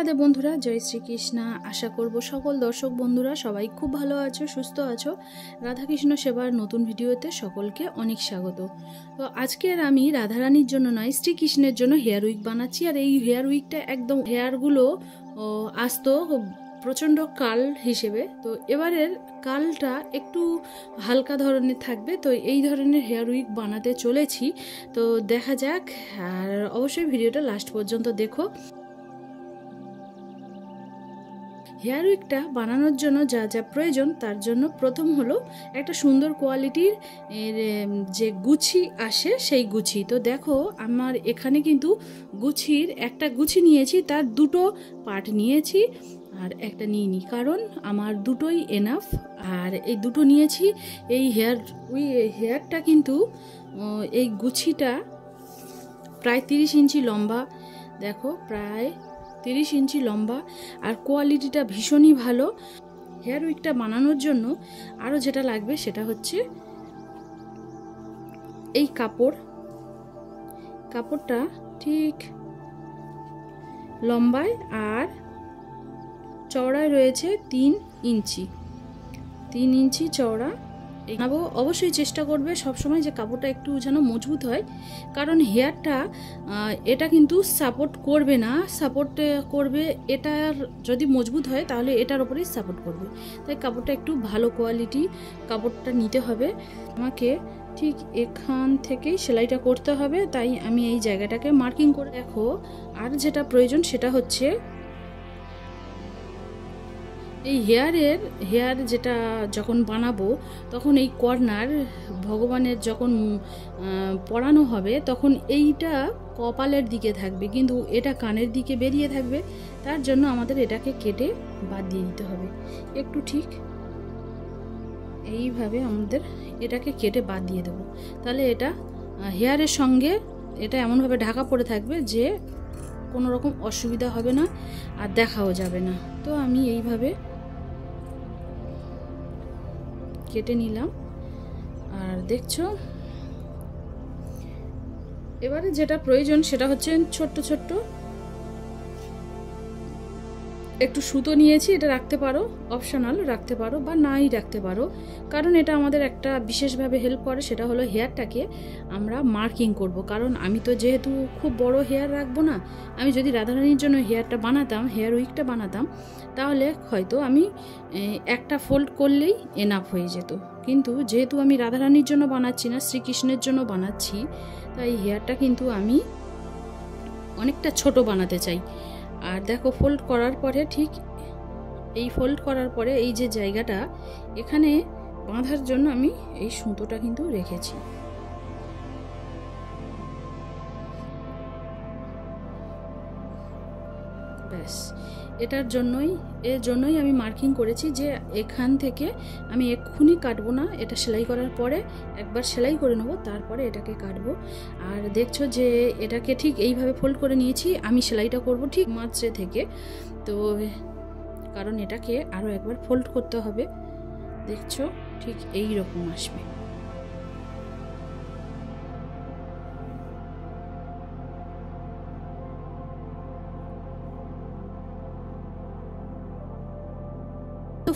রাধে বন্ধুরা, জয় শ্রীকৃষ্ণ। আশা করব সকল দর্শক বন্ধুরা সবাই খুব ভালো আছো, সুস্থ আছো। রাধাকৃষ্ণ সেবার নতুন ভিডিওতে সকলকে অনেক স্বাগত। তো আজকের আমি রাধারানীর জন্য নয়, শ্রীকৃষ্ণের জন্য হেয়ার উইক বানাচ্ছি। আর এই হেয়ার উইকটা একদম হেয়ারগুলো আসতো প্রচণ্ড কাল হিসেবে। তো এবারের কালটা একটু হালকা ধরনের থাকবে। তো এই ধরনের হেয়ার উইক বানাতে চলেছি। তো দেখা যাক, আর অবশ্যই ভিডিওটা লাস্ট পর্যন্ত দেখো। হেয়ার উইকটা বানানোর জন্য যা যা প্রয়োজন, তার জন্য প্রথম হলো একটা সুন্দর কোয়ালিটির যে গুছি আসে সেই গুছি। তো দেখো আমার এখানে কিন্তু গুছির একটা গুছি নিয়েছি, তার দুটো পার্ট নিয়েছি আর একটা নিইনি, কারণ আমার দুটোই এনাফ। আর এই দুটো নিয়েছি। এই হেয়ারটা কিন্তু এই গুছিটা প্রায় 30 ইঞ্চি লম্বা। দেখো প্রায় 30 ইঞ্চি লম্বা, আর কোয়ালিটিটা ভীষণই ভালো। হেয়ার উইকটা বানানোর জন্য আরও যেটা লাগবে সেটা হচ্ছে এই কাপড়টা ঠিক লম্বায় আর চওড়ায় রয়েছে 3 ইঞ্চি চওড়া। অবশ্যই চেষ্টা করবে সবসময় যে কাপড়টা একটু যেন মজবুত হয়, কারণ হেয়ারটা এটা কিন্তু সাপোর্ট করবে না, সাপোর্ট করবে এটার যদি মজবুত হয় তাহলে এটার ওপরেই সাপোর্ট করবে। তাই কাপড়টা একটু ভালো কোয়ালিটি কাপড়টা নিতে হবে। আমাকে ঠিক এখান থেকেই সেলাইটা করতে হবে, তাই আমি এই জায়গাটাকে মার্কিং করে দেখো। আর যেটা প্রয়োজন সেটা হচ্ছে এই হেয়ার যেটা যখন বানাবো তখন এই কর্নার ভগবানের যখন পরানো হবে তখন এইটা কপালের দিকে থাকবে, কিন্তু এটা কানের দিকে বেরিয়ে থাকবে। তার জন্য আমাদের এটাকে কেটে বাদ দিয়ে দিতে হবে। একটু ঠিক এইভাবে আমাদের এটাকে কেটে বাদ দিয়ে দেবো। তাহলে এটা হেয়ারের সঙ্গে এটা এমনভাবে ঢাকা পড়ে থাকবে যে কোনো রকম অসুবিধা হবে না আর দেখাও যাবে না। তো আমি এইভাবে কেটে নিলাম। আর দেখছো এবারে যেটা প্রয়োজন সেটা হচ্ছে ছোট্ট একটু সুতো নিয়েছি। এটা রাখতে পারো, অপশনাল রাখতে পারো বা নাই রাখতে পারো, কারণ এটা আমাদের একটা বিশেষভাবে হেল্প করে। সেটা হলো হেয়ারটাকে আমরা মার্কিং করব। কারণ আমি তো যেহেতু খুব বড় হেয়ার রাখবো না, আমি যদি রাধারানীর জন্য হেয়ার উইকটা বানাতাম তাহলে হয়তো আমি একটা ফোল্ড করলেই এনাফ হয়ে যেত। কিন্তু যেহেতু আমি রাধারানীর জন্য বানাচ্ছি না, শ্রীকৃষ্ণের জন্য বানাচ্ছি, তাই হেয়ারটা কিন্তু আমি অনেকটা ছোট বানাতে চাই। আর দেখো ফোল্ড করার পরে ঠিক এই যে জায়গাটা এখানে বাঁধার জন্য আমি এই সুতোটা কিন্তু রেখেছি। ব্যাস এর জন্যই আমি মার্কিং করেছি যে এখান থেকে আমি এক্ষুনি কাটবো না, এটা সেলাই করার পরে একবার সেলাই করে নেবো, তারপরে এটাকে কাটবো। আর দেখছো যে এটাকে ঠিক এইভাবে ফোল্ড করে নিয়েছি। আমি সেলাইটা করব ঠিক মাঝে থেকে, তো কারণ এটাকে আরও একবার ফোল্ড করতে হবে। দেখছো ঠিক এই রকম আসবে।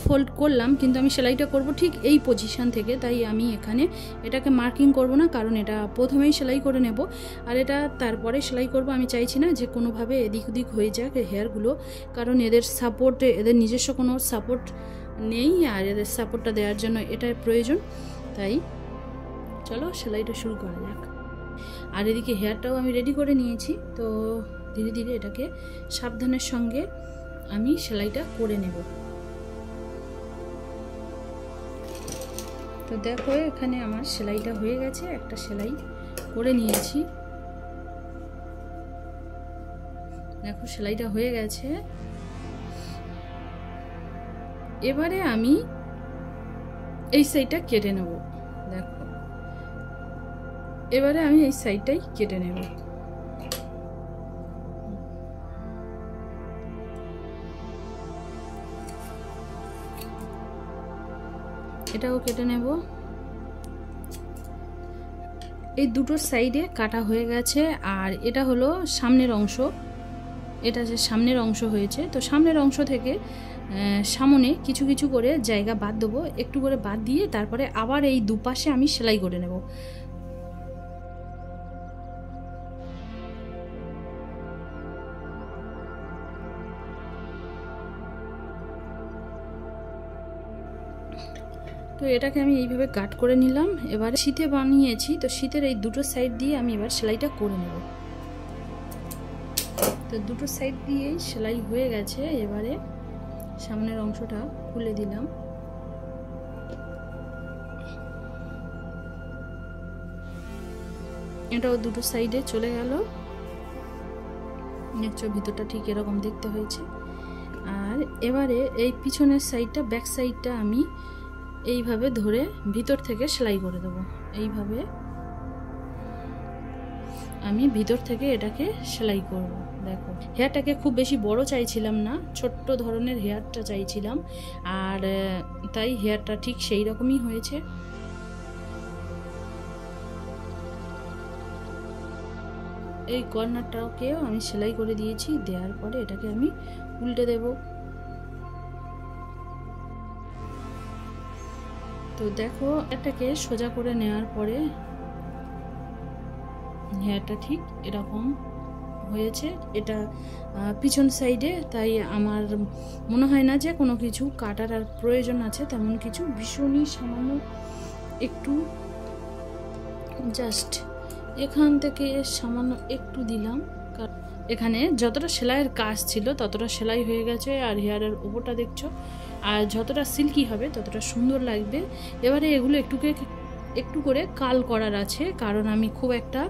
ফোল্ড করলাম, কিন্তু আমি সেলাইটা করব ঠিক এই পজিশন থেকে, তাই আমি এখানে এটাকে মার্কিং করব না, কারণ এটা প্রথমেই সেলাই করে নেব আর এটা তারপরে সেলাই করব। আমি চাইছি না যে কোনোভাবে এদিক ওদিক হয়ে যাক হেয়ারগুলো, কারণ এদের নিজস্ব কোনো সাপোর্ট নেই, আর এদের সাপোর্টটা দেওয়ার জন্য এটার প্রয়োজন। তাই চলো সেলাইটা শুরু করা যাক। আর এদিকে হেয়ারটাও আমি রেডি করে নিয়েছি। তো ধীরে ধীরে এটাকে সাবধানের সঙ্গে আমি সেলাইটা করে নেব। তো দেখো এখানে আমার সেলাইটা হয়ে গেছে, একটা সেলাই করে নিয়েছি। দেখো সেলাইটা হয়ে গেছে। এবারে আমি এই সাইডটা কেটে নেব। দেখো এবারে আমি এই সাইডটাই কেটে নেব। এটাও কেটে নেব। এই দুটো সাইডে কাটা হয়ে গেছে। আর এটা হলো সামনের অংশ, এটা যে সামনের অংশ হয়েছে, তো সামনের অংশ থেকে সামনে কিছু কিছু করে জায়গা বাদ দেবো, একটু করে বাদ দিয়ে তারপরে আবার এই দুপাশে আমি সেলাই করে নেব। তো এটাকে আমি এইভাবে কাট করে নিলাম। এবারে শীতে বানিয়েছি, তো শীতের এই দুটো সাইড দিয়ে আমি এবার সেলাইটা করে নেব। তো দুটো সাইড দিয়েই সেলাই হয়ে গেছে। এবারে সামনের অংশটা খুলে দিলাম। এটাও দুটো সাইডে চলে গেল। দেখছো ভিতরটা ঠিক এরকম দেখতে হয়েছে। আর এবারে এই পিছনের সাইডটা, ব্যাক সাইডটা আমি এইভাবে ধরে ভিতর থেকে সেলাই করে দেব। এইভাবে আমি ভিতর থেকে এটাকে সেলাই করব। দেখো হেয়ারটাকে খুব বেশি বড় চাইছিলাম না, ছোট্ট ধরনের হেয়ারটা চাইছিলাম, আর তাই হেয়ারটা ঠিক সেই রকমই হয়েছে। এই কর্নারটাকেও আমি সেলাই করে দিয়েছি। দেওয়ার পরে এটাকে আমি উল্টে দেব। তো দেখো এটাকে সোজা করে নেওয়ার পরে হেয়ারটা ঠিক এরকম হয়েছে। এটা পিছন সাইডে, তাই আমার মনে হয় না যে কোনো কিছু কাটার আর প্রয়োজন আছে তেমন কিছু। ভীষণই সামান্য একটু জাস্ট এখান থেকে সামান্য একটু দিলাম। এখানে যতটা সেলাইয়ের কাজ ছিল ততটা সেলাই হয়ে গেছে, আর হেয়ারের উপরটা দেখছো, আর যতটা সিল্কি হবে ততটা সুন্দর লাগবে। এবারে এগুলো একটু করে কাল করার আছে, কারণ আমি খুব একটা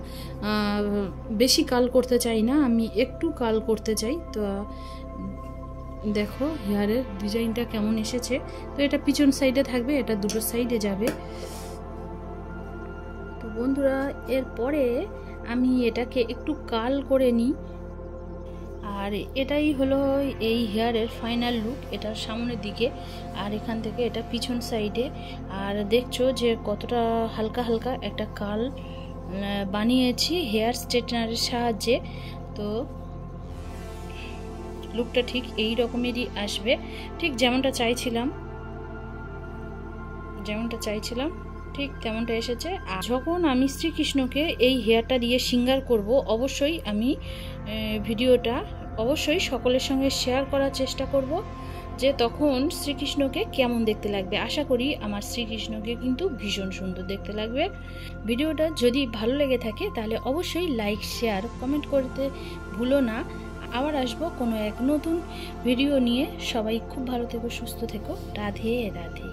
বেশি কাল করতে চাই না, আমি একটু কাল করতে চাই। তো দেখো হেয়ারের ডিজাইনটা কেমন এসেছে। তো এটা পিছন সাইডে থাকবে, এটা দুটো সাইডে যাবে। তো বন্ধুরা এরপরে আমি এটাকে একটু কাল করে নিই। আর এটাই হলো এই হেয়ারের ফাইনাল লুক, এটার সামনের দিকে, আর এখান থেকে এটা পিছন সাইডে। আর দেখছো যে কতটা হালকা হালকা একটা কাল বানিয়েছি হেয়ার স্ট্রেটনারের সাহায্যে। তো লুকটা ঠিক এই রকমেরই আসবে, ঠিক যেমনটা চাইছিলাম ঠিক তেমনটা এসেছে। আর যখন আমি শ্রীকৃষ্ণকে এই হেয়ারটা দিয়ে সিঙ্গার করব, অবশ্যই আমি ভিডিওটা অবশ্যই সকলের সঙ্গে শেয়ার করার চেষ্টা করব, যে তখন শ্রীকৃষ্ণকে কেমন দেখতে লাগবে। আশা করি আমার শ্রীকৃষ্ণকে কিন্তু ভীষণ সুন্দর দেখতে লাগবে। ভিডিওটা যদি ভালো লেগে থাকে তাহলে অবশ্যই লাইক, শেয়ার, কমেন্ট করতে ভুলো না। আবার আসবো কোনো এক নতুন ভিডিও নিয়ে। সবাই খুব ভালো থেকো, সুস্থ থেকো। রাধে রাধে।